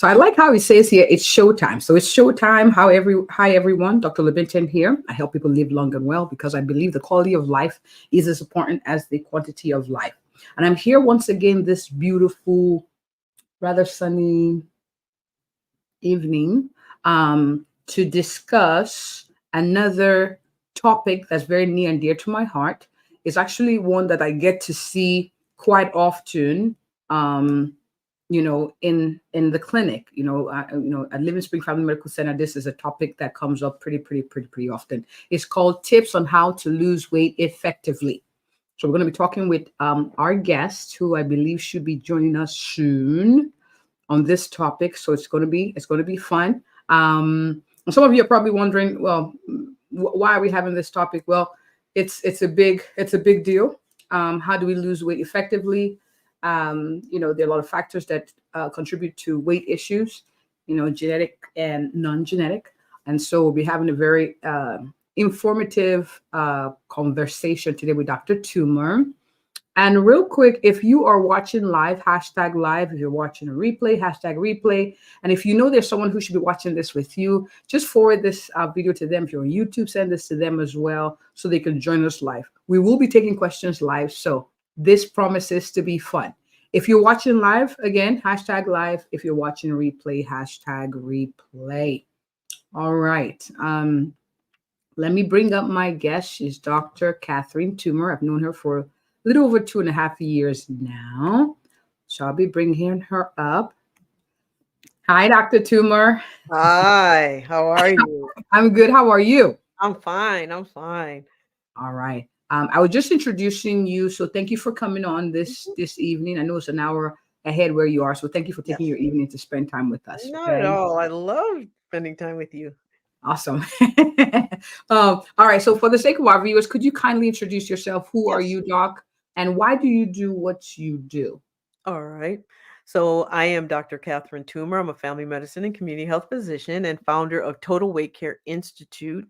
So I like how he says here, it's showtime. So it's showtime. Hi everyone, Dr. Libinton here. I help people live long and well because I believe the quality of life is as important as the quantity of life. And I'm here once again this beautiful, rather sunny evening to discuss another topic that's very near and dear to my heart. It's actually one that I get to see quite often. In the clinic, at Living Spring Family Medical Center, this is a topic that comes up pretty often. It's called tips on how to lose weight effectively. So we're going to be talking with our guest, who I believe should be joining us soon on this topic. So it's going to be fun. And some of you are probably wondering, well, why are we having this topic? Well, it's a big deal. How do we lose weight effectively? There are a lot of factors that contribute to weight issues, genetic and non-genetic. And so we'll be having a very informative conversation today with Dr. Toomer. And real quick, if you are watching live, hashtag live. If you're watching a replay, hashtag replay. And if you know there's someone who should be watching this with you, just forward this video to them. If you're on YouTube, send this to them as well so they can join us live. We will be taking questions live. So this promises to be fun. If you're watching live, again, hashtag live. If you're watching replay, hashtag replay. All right. Let me bring up my guest. She's Dr. Catherine Toomer. I've known her for a little over 2.5 years now. So I'll be bringing her up. Hi, Dr. Toomer. Hi, how are you? I'm good. How are you? I'm fine. I'm fine. All right. I was just introducing you. So thank you for coming on this evening. I know it's an hour ahead where you are. So thank you for taking Yes. your evening to spend time with us. Not at Okay. all. I love spending time with you. Awesome. All right. So for the sake of our viewers, could you kindly introduce yourself? Who are Yes. you, Doc? And why do you do what you do? All right. So I am Dr. Catherine Toomer. I'm a family medicine and community health physician and founder of Total Weight Care Institute,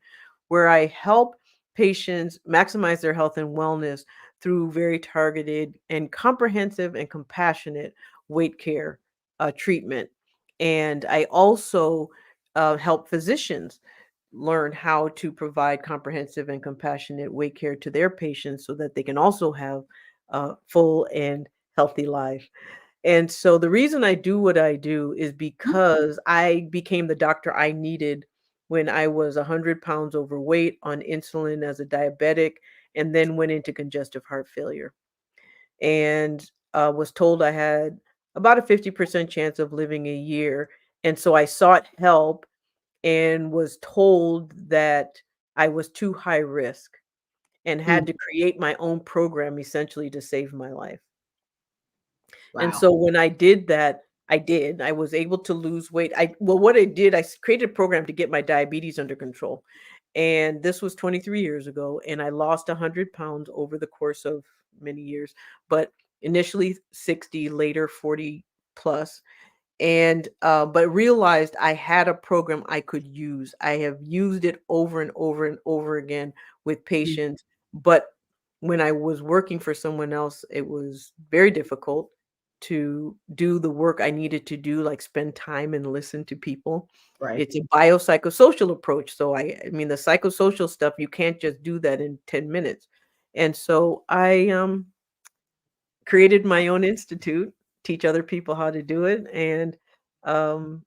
where I help patients maximize their health and wellness through very targeted and comprehensive and compassionate weight care treatment. And I also help physicians learn how to provide comprehensive and compassionate weight care to their patients so that they can also have a full and healthy life. And so the reason I do what I do is because I became the doctor I needed when I was 100 pounds overweight on insulin as a diabetic, and then went into congestive heart failure. And was told I had about a 50% chance of living a year. And so I sought help and was told that I was too high risk and Mm, had to create my own program essentially to save my life. And wow. so when I did that, I did. I was able to lose weight. What I did, created a program to get my diabetes under control. And this was 23 years ago. And I lost 100 pounds over the course of many years, but initially 60, later 40 plus. And but realized I had a program I could use. I have used it over and over and over again with Mm, patients. But when I was working for someone else, it was very difficult to do the work I needed to do, like spend time and listen to people. right. It's a biopsychosocial approach. So I mean the psychosocial stuff, you can't just do that in 10 minutes. And so I created my own institute, teach other people how to do it, and um,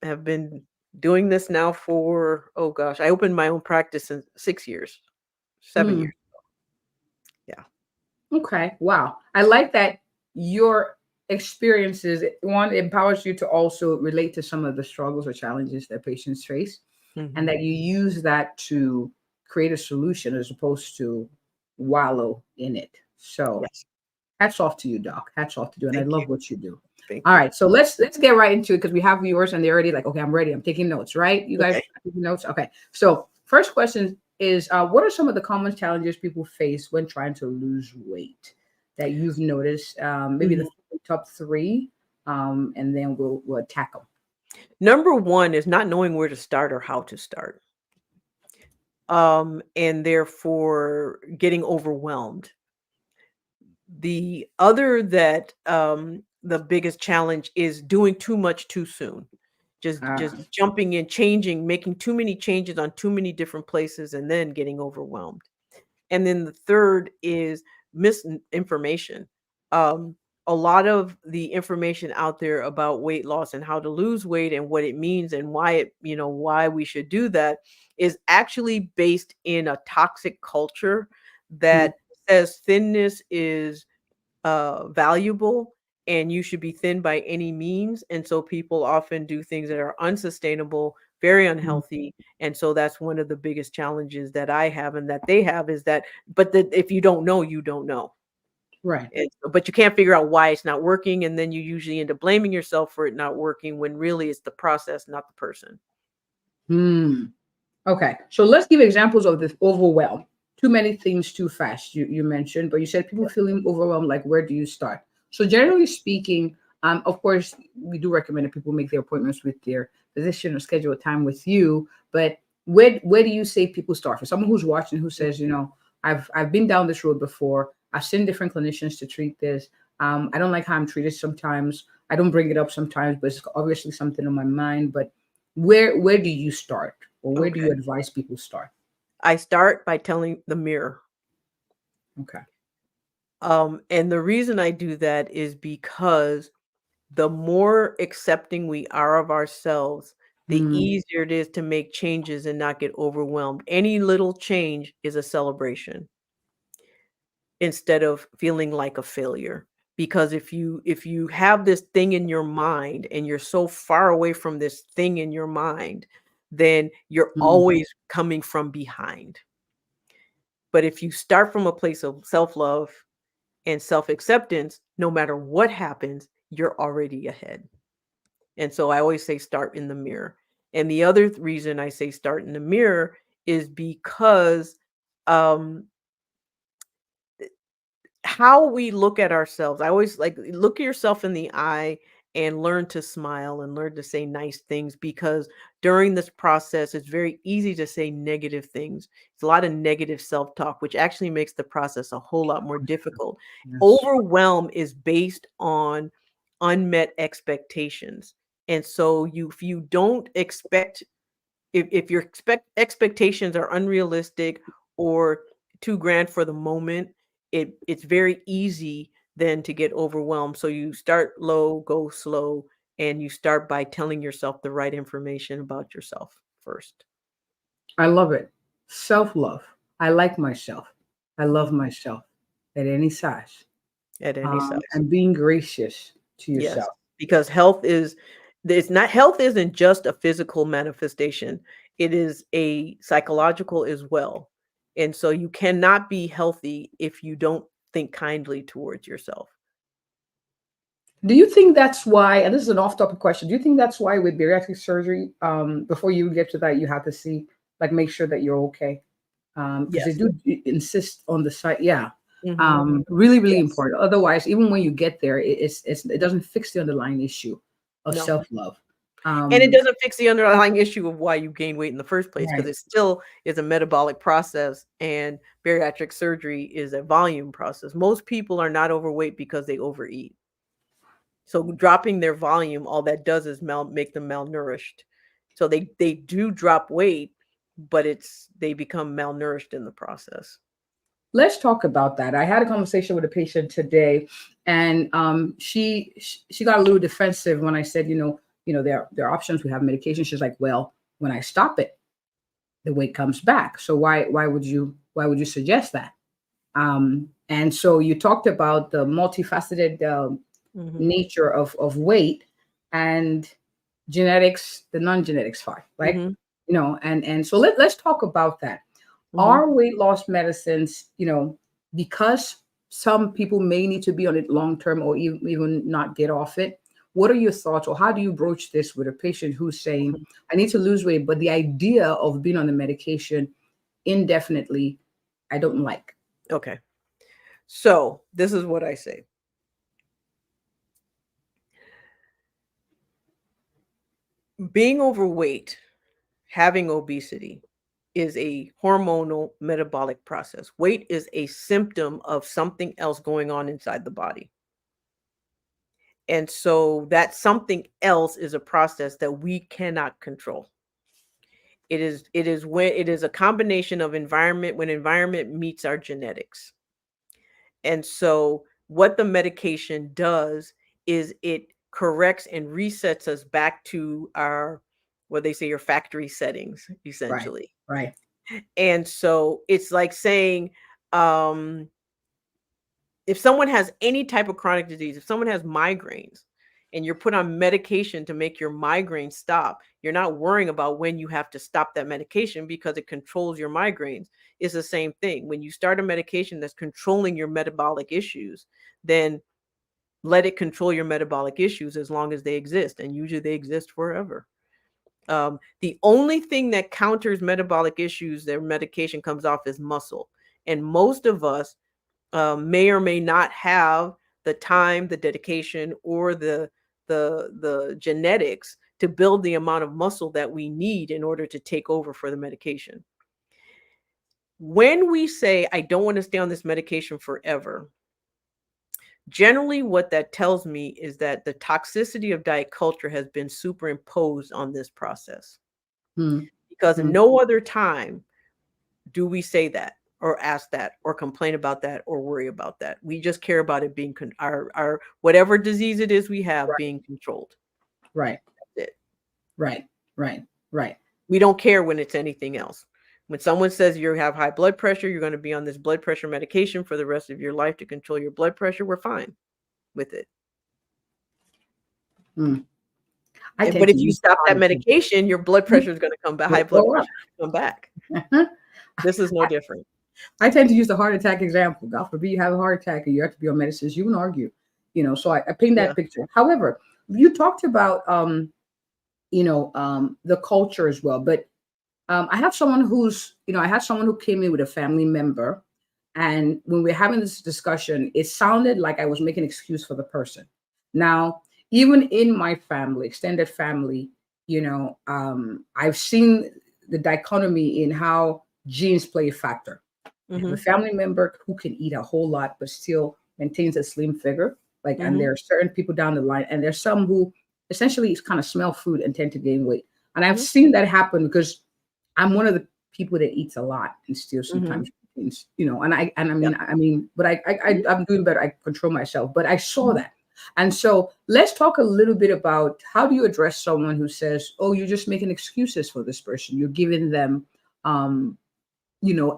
have been doing this now for, oh gosh, I opened my own practice in 6 years, 7 years. Mm, Yeah. okay. Wow. I like that your experiences, one, empowers you to also relate to some of the struggles or challenges that patients face, and Hmm. that you use that to create a solution as opposed to wallow in it. So Yes. hats off to you, Doc. Hats off to you. And I Thank you. love what you do. Thank All you. right. So let's get right into it because we have viewers and they're already like, okay, I'm ready. I'm taking notes, right? You guys Okay. are taking notes? Okay. So first question is what are some of the common challenges people face when trying to lose weight that you've noticed? Maybe the Mhm. top three, and then we'll attack them. Number one is not knowing where to start or how to start, and therefore getting overwhelmed. The other that the biggest challenge is doing too much too soon. Just jumping in, changing, making too many changes on too many different places, and then getting overwhelmed. And then the third is misinformation. A lot of the information out there about weight loss and how to lose weight and what it means and why why we should do that is actually based in a toxic culture that says thinness is valuable and you should be thin by any means. And so people often do things that are unsustainable, very unhealthy. And so that's one of the biggest challenges that I have and that they have is that, but that if you don't know, you don't know. Right. But you can't figure out why it's not working. And then you usually end up blaming yourself for it not working when really it's the process, not the person. Okay. So let's give examples of this overwhelm. Too many things too fast, you mentioned, but you said people feeling overwhelmed, like where do you start? So generally speaking, of course, we do recommend that people make their appointments with their physician or schedule a time with you, but where do you say people start? For someone who's watching who says, I've been down this road before, I've seen different clinicians to treat this. I don't like how I'm treated sometimes. I don't bring it up sometimes, but it's obviously something on my mind. But where do you start? Or where do you advise people start? I start by telling the mirror. Okay. And the reason I do that is because the more accepting we are of ourselves, the easier it is to make changes and not get overwhelmed. Any little change is a celebration instead of feeling like a failure. Because if you have this thing in your mind and you're so far away from this thing in your mind, then you're always coming from behind. But if you start from a place of self-love and self-acceptance, no matter what happens, you're already ahead. And so I always say start in the mirror. And the other reason I say start in the mirror is because how we look at ourselves. I always like look at yourself in the eye and learn to smile and learn to say nice things, because during this process, it's very easy to say negative things. It's a lot of negative self-talk, which actually makes the process a whole lot more difficult. Yes. Overwhelm is based on unmet expectations. And so if you don't expect, if your expectations are unrealistic or too grand for the moment, it's very easy then to get overwhelmed. So you start low, go slow, and you start by telling yourself the right information about yourself first. I love it. Self-love. I like myself. I love myself at any size. At any size. And being gracious to Yes, yourself. because health isn't just a physical manifestation. It is a psychological as well. And so you cannot be healthy if you don't think kindly towards yourself. Do you think that's why, and this is an off-topic question, do you think that's why with bariatric surgery, before you get to that, you have to see, like, make sure that you're okay? Because they Yes. do insist on the site. Yeah. Mhm. Really, really Yes. important. Otherwise, even when you get there, it doesn't fix the underlying issue of No. self-love. And it doesn't fix the underlying issue of why you gain weight in the first place, because Right. it still is a metabolic process, and bariatric surgery is a volume process. Most people are not overweight because they overeat. So dropping their volume, all that does is make them malnourished. So they do drop weight, but they become malnourished in the process. Let's talk about that. I had a conversation with a patient today, and she got a little defensive when I said, there are options. We have medication. She's like, well, when I stop it, the weight comes back. So why would you suggest that? And so you talked about the multifaceted nature of weight and genetics, the non-genetics part, right? And so let's talk about that. Are weight loss medicines, because some people may need to be on it long term or even not get off it? What are your thoughts, or how do you broach this with a patient who's saying, I need to lose weight, but the idea of being on the medication indefinitely, I don't like? Okay. So this is what I say. Being overweight, having obesity, is a hormonal metabolic process. Weight is a symptom of something else going on inside the body. And so that something else is a process that we cannot control. It is a combination of environment, when environment meets our genetics. And so what the medication does is it corrects and resets us back to our, what they say, your factory settings, essentially. Right. And so it's like saying, if someone has any type of chronic disease, if someone has migraines and you're put on medication to make your migraine stop, you're not worrying about when you have to stop that medication because it controls your migraines. It's the same thing. When you start a medication that's controlling your metabolic issues, then let it control your metabolic issues as long as they exist. And usually they exist forever. The only thing that counters metabolic issues that medication comes off is muscle. And most of us may or may not have the time, the dedication, or the genetics to build the amount of muscle that we need in order to take over for the medication. When we say, I don't want to stay on this medication forever, generally what that tells me is that the toxicity of diet culture has been superimposed on this process. Because in no other time do we say that, or ask that, or complain about that, or worry about that. We just care about it being our whatever disease it is we have being controlled. Right. That's it. Right. We don't care when it's anything else. When someone says you have high blood pressure, you're going to be on this blood pressure medication for the rest of your life to control your blood pressure, we're fine with it. But if you stop that medication, your blood pressure is going to come back. High blood pressure will come back. This is no different. I tend to use the heart attack example. God forbid you have a heart attack and you have to be on medicines. You wouldn't argue, so I paint that picture. However, you talked about, the culture as well. But I have someone who came in with a family member. And when we're having this discussion, it sounded like I was making an excuse for the person. Now, even in my family, extended family, I've seen the dichotomy in how genes play a factor. A family member who can eat a whole lot but still maintains a slim figure, and there are certain people down the line, and there's some who essentially kind of smell food and tend to gain weight. And I've seen that happen because I'm one of the people that eats a lot and still sometimes, but I'm doing better. I control myself, but I saw that. And so let's talk a little bit about how do you address someone who says, oh, you're just making excuses for this person. You're giving them,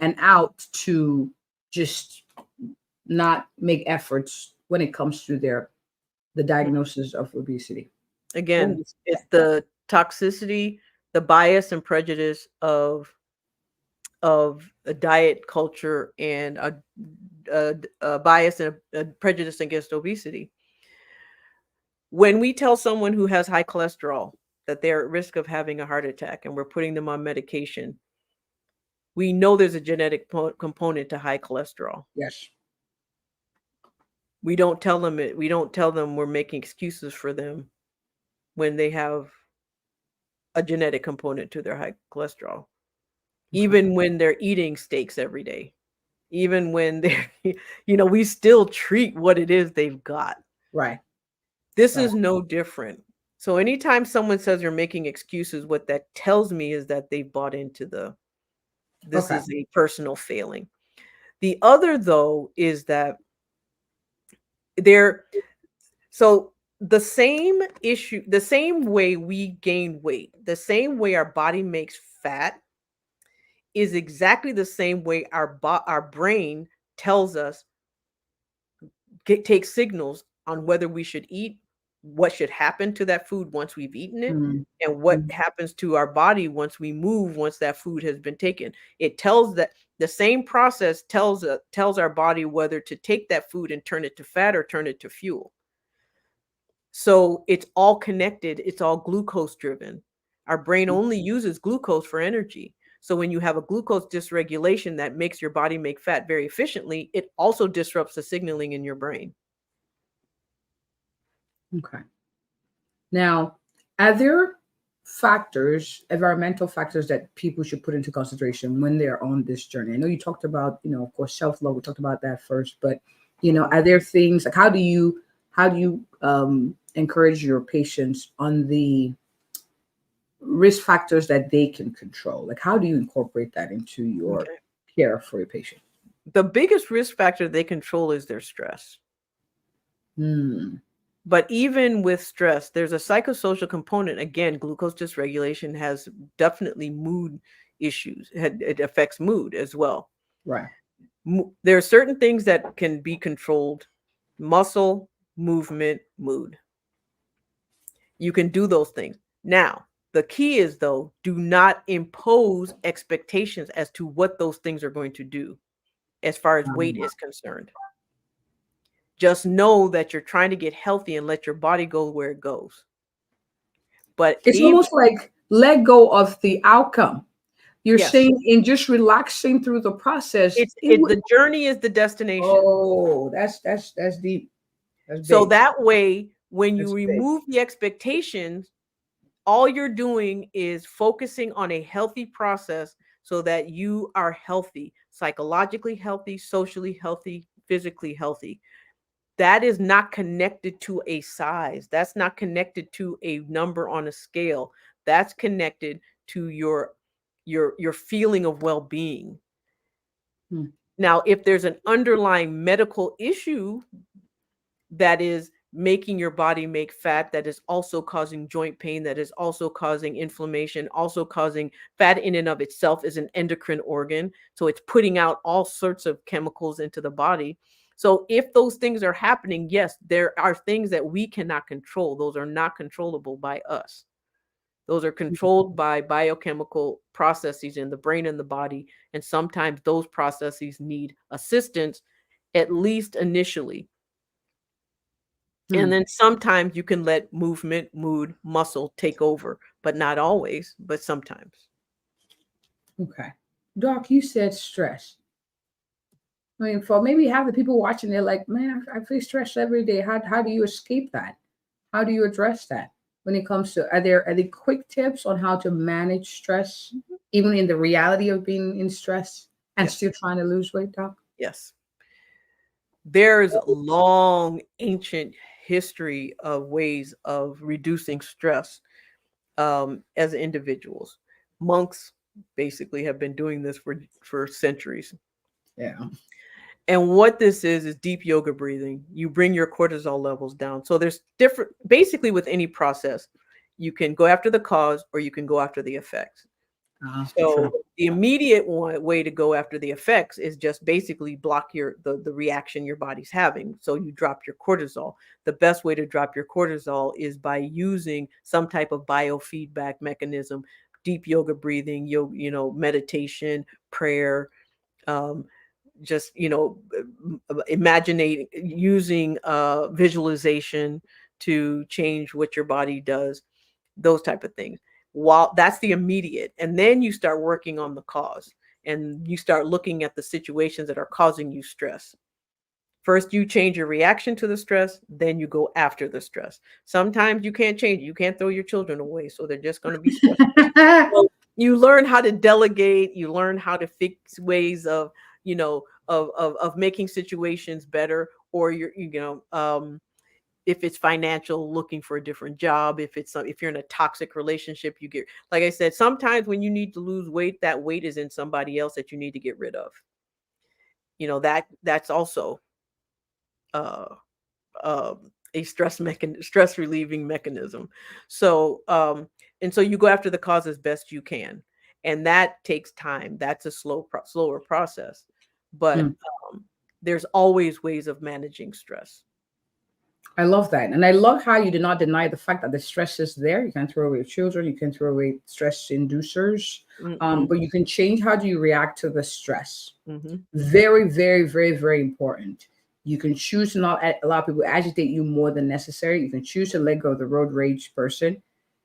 an out to just not make efforts when it comes to the diagnosis of obesity. Again, it's the toxicity, the bias and prejudice of a diet culture and a bias and a prejudice against obesity. When we tell someone who has high cholesterol that they're at risk of having a heart attack and we're putting them on medication, we know there's a genetic component to high cholesterol. Yes. We don't tell them it. We don't tell them we're making excuses for them when they have a genetic component to their high cholesterol. Even when they're eating steaks every day, even when they're, we still treat what it is they've got. Right. This is no different. So anytime someone says you're making excuses, what that tells me is that they've bought into this is a personal failing. The other, though, is that so the same issue, the same way we gain weight, the same way our body makes fat is exactly the same way our brain tells us, takes signals on whether we should eat, what should happen to that food once we've eaten it, and what happens to our body once we move, once that food has been taken. It tells that the same process tells our body whether to take that food and turn it to fat or turn it to fuel. So it's all connected. It's all glucose driven. Our brain only uses glucose for energy. So when you have a glucose dysregulation that makes your body make fat very efficiently, it also disrupts the signaling in your brain. Okay. Now, are there environmental factors that people should put into consideration when they're on this journey? I know you talked about, of course, self-love. We talked about that first, but, are there things like how do you encourage your patients on the risk factors that they can control? Like, how do you incorporate that into your Okay. care for your patient? The biggest risk factor they control is their stress. But even with stress, there's a psychosocial component. Again, glucose dysregulation has definitely mood issues. It affects mood as well. Right. There are certain things that can be controlled: muscle, movement, mood. You can do those things. Now, the key is, though, do not impose expectations as to what those things are going to do as far as weight is concerned. Just know that you're trying to get healthy and let your body go where it goes. But It's almost like let go of the outcome. You're yes, saying in just relaxing through the process. the journey is the destination. Oh, that's deep. That's So big. that way, when you That's big. remove the expectations, all you're doing is focusing on a healthy process so that you are healthy, psychologically healthy, socially healthy, physically healthy. That is not connected to a size. That's not connected to a number on a scale. That's connected to your feeling of well-being. Now, if there's an underlying medical issue that is making your body make fat, that is also causing joint pain, that is also causing inflammation, also causing fat in and of itself is an endocrine organ. So it's putting out all sorts of chemicals into the body. So if those things are happening, yes, there are things that we cannot control. Those are not controllable by us. Those are controlled by biochemical processes in the brain and the body. And sometimes those processes need assistance, at least initially. And then sometimes you can let movement, mood, muscle take over, but not always, but sometimes. Okay. Doc, you said stress. I mean, for maybe half the people watching, they're like, man, I feel stressed every day. How do you escape that? How do you address that when it comes to, are there quick tips on how to manage stress, even in the reality of being in stress and Yes. still trying to lose weight, Doc? Yes. There's long, ancient history of ways of reducing stress as individuals. Monks basically have been doing this for centuries. Yeah. And what this is deep yoga breathing. You bring your cortisol levels down. So there's basically with any process, you can go after the cause or you can go after the effects. So the immediate way to go after the effects is just basically block the reaction your body's having. So you drop your cortisol. The best way to drop your cortisol is by using some type of biofeedback mechanism, deep yoga breathing, meditation, prayer, just imagining, using visualization to change what your body does, those type of things. While that's the immediate, and then you start working on the cause, and you start looking at the situations that are causing you stress. First, you change your reaction to the stress, then you go after the stress. Sometimes you can't change it. You can't throw your children away, so they're just going to be stressed. So you learn how to delegate, you learn how to fix ways of, of making situations better, or if it's financial, looking for a different job. If you're in a toxic relationship, you get, like I said, sometimes when you need to lose weight, that weight is in somebody else that you need to get rid of. That's also a stress relieving mechanism. So and so you go after the cause as best you can, and that takes time. That's a slower process, but there's always ways of managing stress. I love that. And I love how you did not deny the fact that the stress is there. You can throw away your children, you can throw away stress inducers, but you can change how do you react to the stress. Very, very, very, very important. You can choose to not allow people to agitate you more than necessary. You can choose to let go of the road rage person.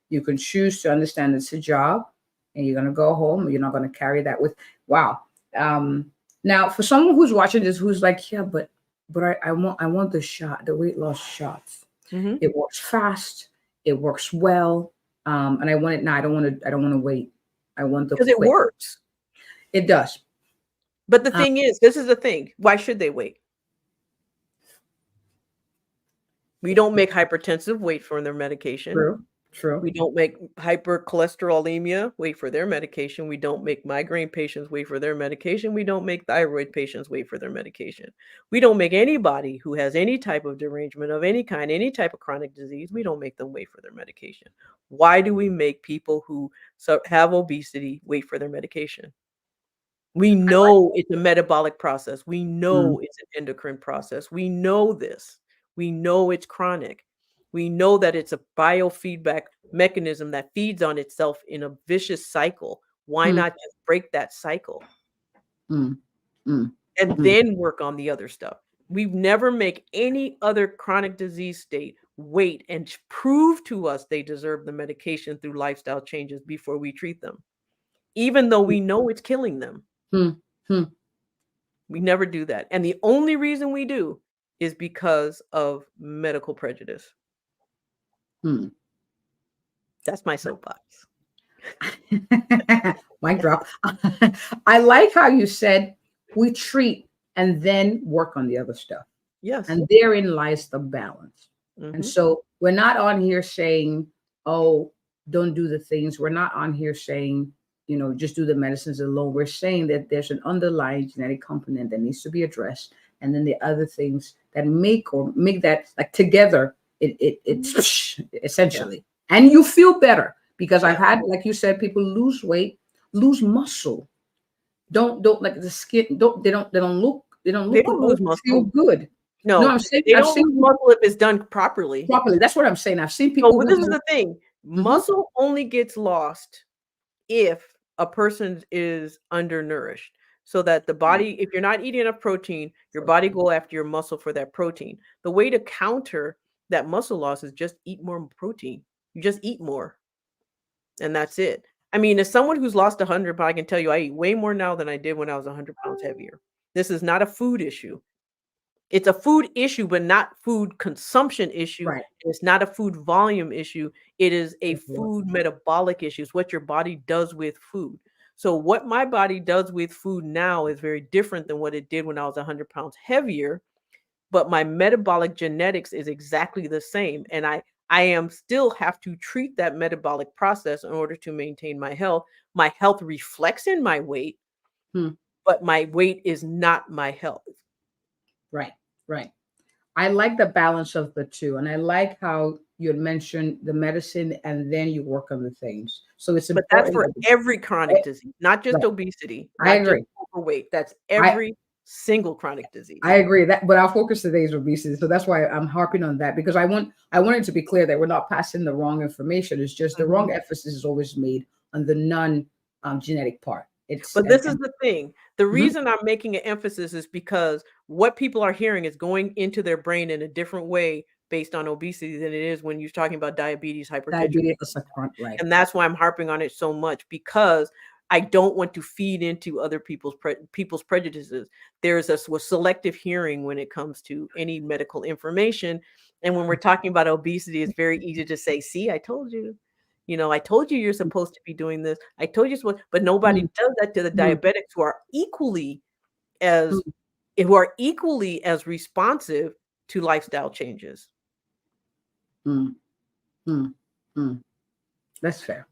You can choose to understand it's a job and you're going to go home. You're not going to carry that with, wow. Now, for someone who's watching this, who's like, yeah, but I want the shot, the weight loss shots. It works fast. It works well. And I want it now. I don't want to wait. I want the because it works. It does. But the thing is, this is the thing. Why should they wait? We don't make hypertensive wait for their medication. True. True. We don't make hypercholesterolemia wait for their medication. We don't make migraine patients wait for their medication. We don't make thyroid patients wait for their medication. We don't make anybody who has any type of derangement of any kind, any type of chronic disease, we don't make them wait for their medication. Why do we make people who have obesity wait for their medication? We know it's a metabolic process. We know it's an endocrine process. We know this. We know it's chronic. We know that it's a biofeedback mechanism that feeds on itself in a vicious cycle. Why not just break that cycle Mm. Mm. and then work on the other stuff? We've never make any other chronic disease state wait and prove to us they deserve the medication through lifestyle changes before we treat them, even though we know it's killing them. Mm. Mm. We never do that. And the only reason we do is because of medical prejudice. Mm. That's my soapbox. Mic drop. I like how you said we treat and then work on the other stuff. Yes. And therein lies the balance. And so we're not on here saying, oh, don't do the things. We're not on here saying, you know, just do the medicines alone. We're saying that there's an underlying genetic component that needs to be addressed. And then the other things that make that like together, it's essentially, and you feel better because I've had, like you said, people lose weight, lose muscle. Don't like the skin. They don't look lose muscle. Feel good. No, I'm saying they don't lose muscle if it's done properly. That's what I'm saying. I've seen people. So this is the thing. Muscle only gets lost if a person is undernourished. So that the body, if you're not eating enough protein, your body go after your muscle for that protein. The way to counter that muscle loss is just eat more protein. You just eat more. And that's it. I mean, as someone who's lost 100 pounds, I can tell you I eat way more now than I did when I was 100 pounds heavier. This is not a food issue. It's a food issue, but not food consumption issue. Right. It's not a food volume issue. It is a food metabolic issue. It's what your body does with food. So what my body does with food now is very different than what it did when I was 100 pounds heavier. But my metabolic genetics is exactly the same. And I am still have to treat that metabolic process in order to maintain my health. My health reflects in my weight, but my weight is not my health. Right, right. I like the balance of the two. And I like how you had mentioned the medicine and then you work on the things. So it's important. But that's for every chronic disease, not just obesity. I agree. Just overweight. That's every single chronic disease. I agree that, but our focus today is obesity. So that's why I'm harping on that, because I want it to be clear that we're not passing the wrong information. It's just the wrong emphasis is always made on the non-genetic part. But this is the thing. The reason I'm making an emphasis is because what people are hearing is going into their brain in a different way based on obesity than it is when you're talking about diabetes, hypertension. Right. And that's why I'm harping on it so much, because I don't want to feed into other people's prejudices. There's a selective hearing when it comes to any medical information. And when we're talking about obesity, it's very easy to say, see, I told you. You know, I told you you're supposed to be doing this. I told you, but nobody does that to the diabetics who are equally as responsive to lifestyle changes. That's fair.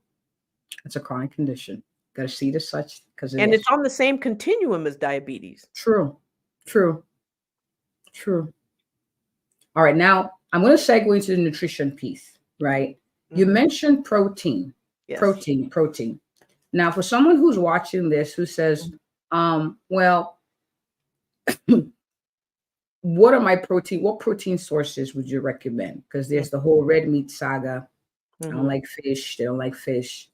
It's a chronic condition. Got to see it as such because it's on the same continuum as diabetes. True. All right, now I'm going to segue into the nutrition piece, right? You mentioned protein. Yes. Protein. Now, for someone who's watching this who says, well, what protein sources would you recommend? Because there's the whole red meat saga. I don't like fish. They don't like fish.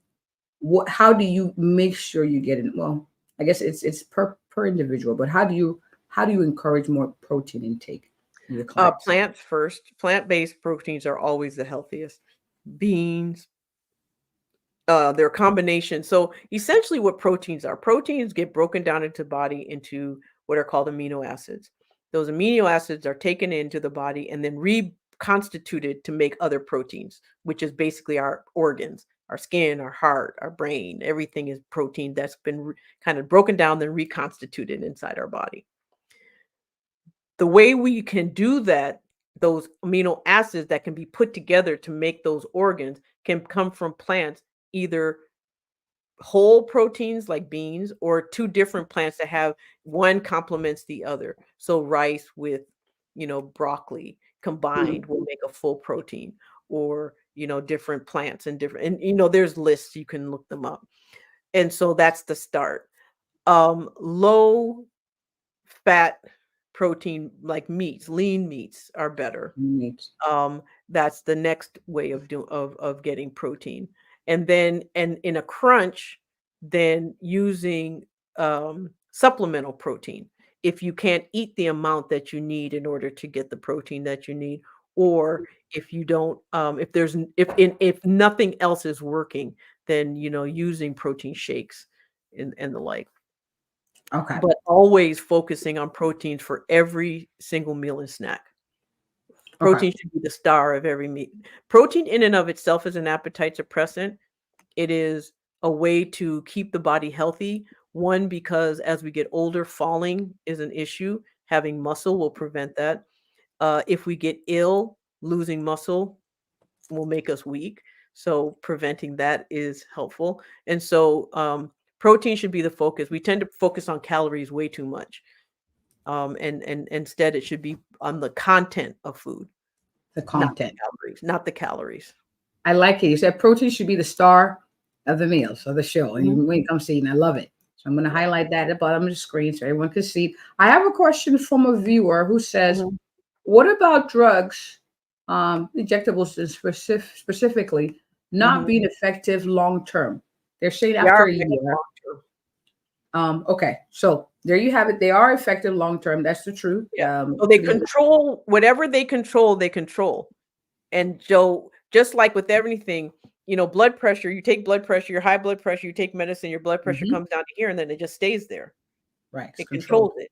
How do you make sure you get it? Well, I guess it's per individual, but how do you encourage more protein intake in your clients? Plants first. Plant-based proteins are always the healthiest. Beans, they're a combination. So essentially what proteins get broken down into body into what are called amino acids. Those amino acids are taken into the body and then reconstituted to make other proteins, which is basically our organs, our skin, our heart, our brain. Everything is protein that's been kind of broken down, then reconstituted inside our body. The way we can do that those amino acids that can be put together to make those organs can come from plants, either whole proteins like beans or two different plants that have one complements the other. So rice with, broccoli combined will make a full protein, or, different plants and different, and, there's lists, you can look them up. And so that's the start. Low fat protein like meats, lean meats are better. That's the next way of getting protein. And then, and in a crunch, then using supplemental protein if you can't eat the amount that you need in order to get the protein that you need, or if you don't, if nothing else is working, then using protein shakes and the like. Okay. But always focusing on proteins for every single meal and snack. Protein should be the star of every meal. Protein in and of itself is an appetite suppressant. It is a way to keep the body healthy. One, because as we get older, falling is an issue. Having muscle will prevent that. If we get ill, losing muscle will make us weak. So preventing that is helpful. And so protein should be the focus. We tend to focus on calories way too much. And instead it should be on the content of food. The content. Not the calories. I like it. You said protein should be the star of the meals of the show. And when it comes to eating, I love it. So I'm going to highlight that at the bottom of the screen so everyone can see. I have a question from a viewer who says, what about drugs, injectables specifically, not being effective long-term? They're saying after a year. Okay, so there you have it. They are effective long-term. That's the truth. So they control whatever they control. And so just like with everything, blood pressure, you take blood pressure, your high blood pressure, you take medicine, your blood pressure comes down to here, and then it just stays there. Right. It controls it.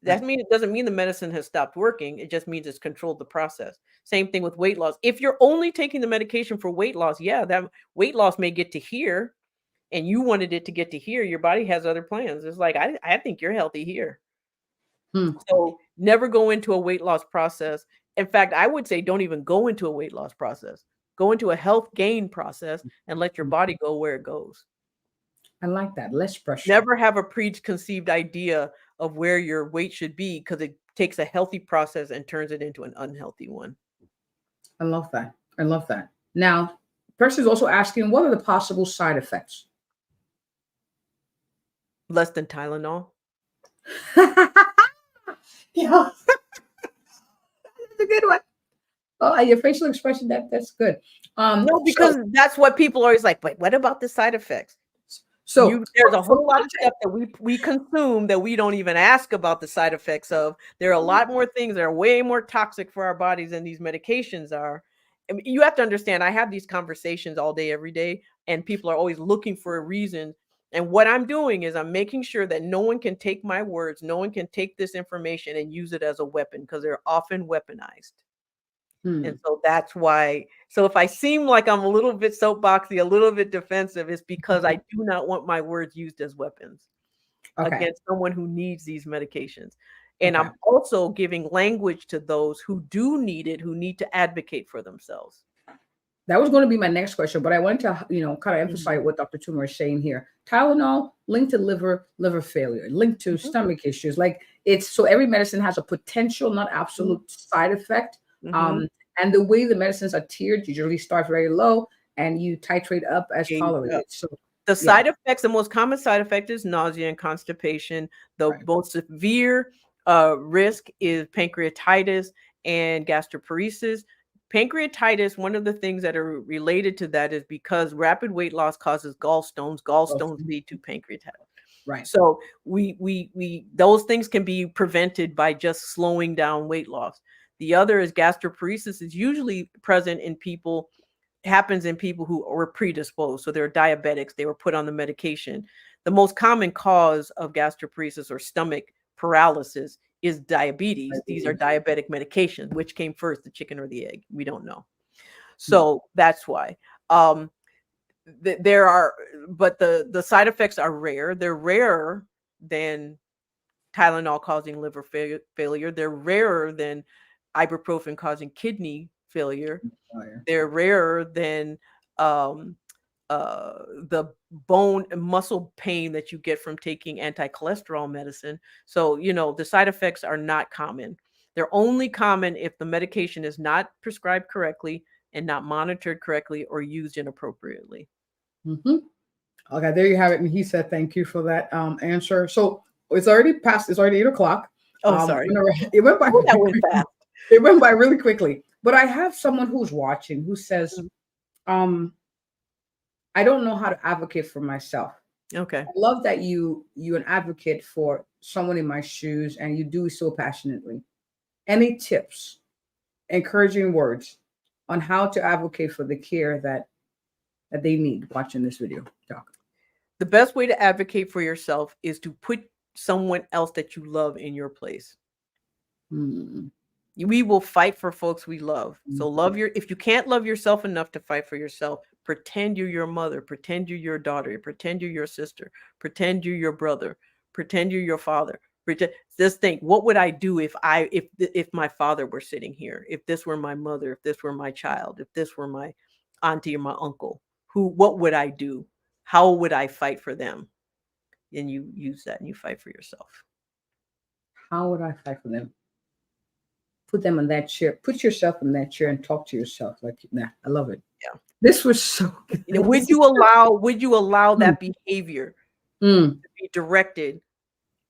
It doesn't mean the medicine has stopped working. It just means it's controlled the process. Same thing with weight loss. If you're only taking the medication for weight loss, that weight loss may get to here, and you wanted it to get to here. Your body has other plans. It's like, I think you're healthy here. So never go into a weight loss process. In fact, I would say don't even go into a weight loss process. Go into a health gain process and let your body go where it goes. I like that. Less pressure. Never have a preconceived idea of where your weight should be, because it takes a healthy process and turns it into an unhealthy one. I love that. I love that. Now, person is also asking, what are the possible side effects? Less than Tylenol. Yeah. That's a good one. Oh, your facial expression, that's good. No, because that's what people are always like, wait, what about the side effects? So there's a whole lot of stuff that we consume that we don't even ask about the side effects of. There are a lot more things that are way more toxic for our bodies than these medications are. I mean, you have to understand, I have these conversations all day, every day, and people are always looking for a reason. And what I'm doing is I'm making sure that no one can take my words, no one can take this information and use it as a weapon, because they're often weaponized. And so that's why. So if I seem like I'm a little bit soapboxy, a little bit defensive, it's because I do not want my words used as weapons against someone who needs these medications. And I'm also giving language to those who do need it, who need to advocate for themselves. That was going to be my next question, but I wanted to, kind of emphasize what Dr. Toomer is saying here. Tylenol linked to liver failure, linked to stomach issues. Like, it's so every medicine has a potential, not absolute side effect. And the way the medicines are tiered, you usually start very low and you titrate up as tolerated. So the side effects, the most common side effect is nausea and constipation. The most severe risk is pancreatitis and gastroparesis. Pancreatitis, one of the things that are related to that is because rapid weight loss causes gallstones. Gallstones lead to pancreatitis. Right. So we those things can be prevented by just slowing down weight loss. The other is gastroparesis is usually present in people, happens in people who were predisposed. So they're diabetics, they were put on the medication. The most common cause of gastroparesis or stomach paralysis is diabetes. These are diabetic medications. Which came first, the chicken or the egg? We don't know. So that's why. There are, but the side effects are rare. They're rarer than Tylenol causing liver failure. They're rarer than ibuprofen causing kidney failure. Oh, yeah. They're rarer than um, the bone and muscle pain that you get from taking anti-cholesterol medicine. So, the side effects are not common. They're only common if the medication is not prescribed correctly and not monitored correctly or used inappropriately. Mm-hmm. Okay, there you have it. And he said, thank you for that answer. So it's already past, it's already 8 o'clock. Oh, sorry. It went by, That went fast. it went by really quickly. But I have someone who's watching who says, I don't know how to advocate for myself. Okay. I love that you an advocate for someone in my shoes, and you do so passionately. Any tips, encouraging words on how to advocate for the care that they need watching this video, Doc? The best way to advocate for yourself is to put someone else that you love in your place. We will fight for folks we love. So if you can't love yourself enough to fight for yourself, pretend you're your mother, pretend you're your daughter, pretend you're your sister, pretend you're your brother, pretend you're your father. Just think, what would I do if my father were sitting here, if this were my mother, if this were my child, if this were my auntie or my uncle, what would I do? How would I fight for them? And you use that and you fight for yourself. How would I fight for them? Put them in that chair. Put yourself in that chair and talk to yourself. Like, nah, I love it. Yeah. This was so good. Would you allow that behavior to be directed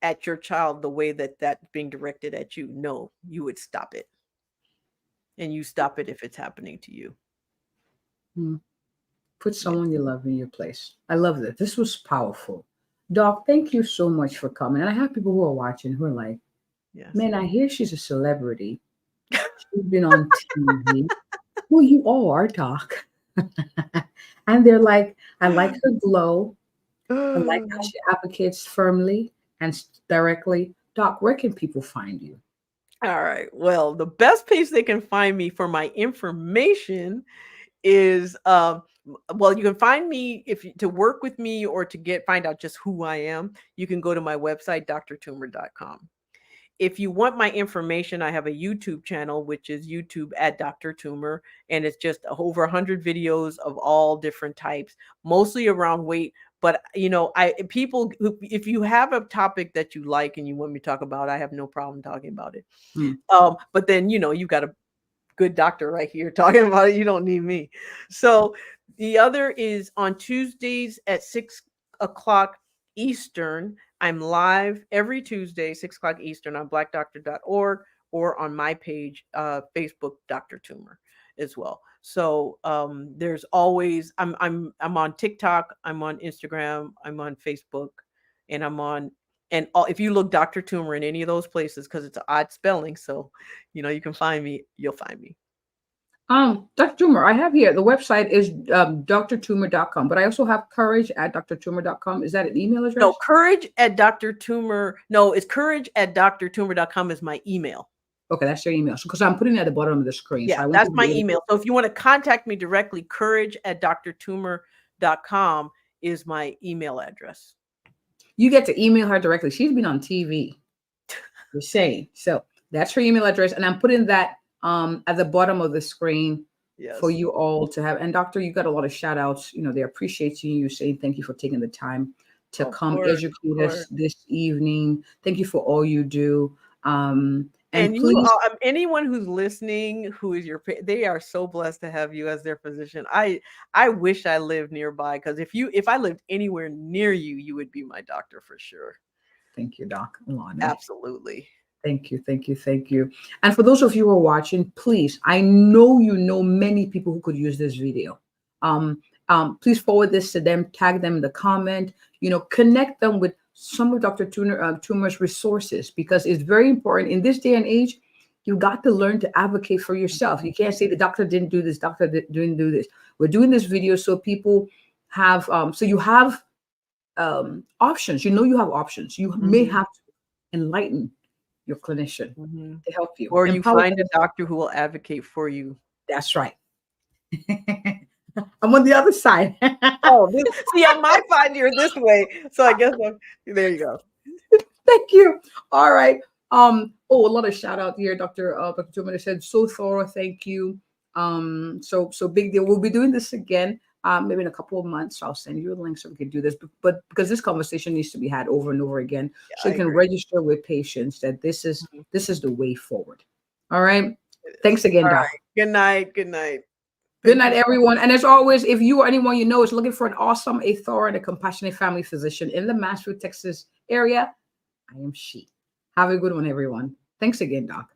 at your child the way that's being directed at you? No, you would stop it. And you stop it if it's happening to you. Put someone you love in your place. I love that. This was powerful. Doc, thank you so much for coming. And I have people who are watching who are like, yes, man, I hear she's a celebrity. She's been on TV. Well, you are, Doc. And they're like, I like her glow. I like how she advocates firmly and directly. Doc, where can people find you? All right. Well, the best place they can find me for my information is you can find me to work with me or to find out just who I am. You can go to my website, drtoomer.com. If you want my information, I have a YouTube channel, which is YouTube at Dr. Toomer, and it's just over 100 videos of all different types, mostly around weight. But if you have a topic that you like and you want me to talk about, I have no problem talking about it. But then you got a good doctor right here talking about it. You don't need me. So the other is on Tuesdays at 6 o'clock Eastern. I'm live every Tuesday, 6 o'clock Eastern on blackdoctor.org or on my page, Facebook, Dr. Toomer as well. So there's always, I'm on TikTok, I'm on Instagram, I'm on Facebook, and if you look Dr. Toomer in any of those places, because it's an odd spelling, so you can find me, you'll find me. Dr. Toomer, I have here, the website is drtoomer.com, but I also have courage at drtoomer.com. Is that an email address? No, courage at Dr. Toomer. No, it's courage at drtoomer.com is my email. Okay, that's your email. So, because I'm putting it at the bottom of the screen. Yeah, so that's my email. So if you want to contact me directly, courage at drtoomer.com is my email address. You get to email her directly. She's been on TV. You're saying. So that's her email address. And I'm putting that at the bottom of the screen for you all to have. And Doctor, you got a lot of shout outs. They appreciate you saying thank you for taking the time to come educate us this evening. Thank you for all you do. And please, anyone who's listening, who is they are so blessed to have you as their physician. I wish I lived nearby, because if I lived anywhere near you, you would be my doctor for sure. Thank you, Doc. Absolutely. Thank you, thank you, thank you. And for those of you who are watching, please, I know many people who could use this video. Please forward this to them, tag them in the comment, connect them with some of Dr. Toomer's resources, because it's very important in this day and age. You got to learn to advocate for yourself. You can't say the doctor didn't do this, doctor didn't do this. We're doing this video so people have, so you have options. You have options. You may have to enlighten your clinician to help you. Or you find a doctor who will advocate for you. That's right. I'm on the other side. See, I might find you this way. So I guess there you go. Thank you. All right. A lot of shout out here, Dr. Toomer said, so thorough, thank you. So big deal. We'll be doing this again, maybe in a couple of months. So I'll send you a link so we can do this. But because this conversation needs to be had over and over again, so I you can agree. register with patients that this is the way forward. All right. It Thanks is. again, All Doc. right. Good night. Good night. Good Thank night, you. everyone. And as always, if you or anyone you know is looking for an awesome, a thorough, and a compassionate family physician in the Nashville, Texas area, I am she. Have a good one, everyone. Thanks again, Doc.